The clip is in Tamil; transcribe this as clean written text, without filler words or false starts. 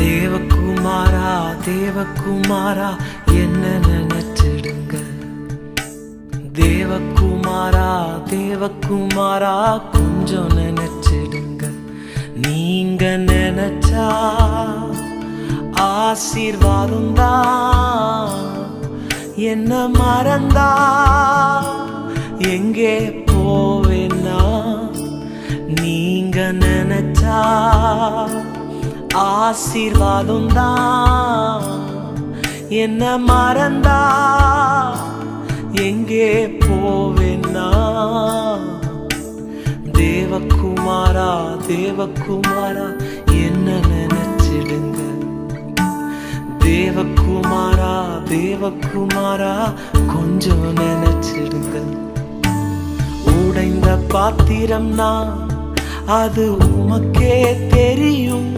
தேவகுமாரா தேவகுமாரா என்ன நினைச்சிடுங்க. தேவகுமாரா தேவகுமாரா கொஞ்சம் நினைச்சிடுங்க. நீங்க நினைச்சா ஆசீர்வாதம் தான். என்ன மறந்தா எங்கே போவேன்னா, நீங்க நினைச்சா ஆசீர்வாதம் தான். என்ன மறந்தா எங்கே போவேன்னா, தேவகுமாரா தேவகுமாரா என்ன நினைச்சிடுங்க. தேவகுமாரா தேவகுமாரா கொஞ்சம் நினைச்சிடுங்க. உடைந்த பாத்திரம் நான், அது உமக்கே தெரியும்.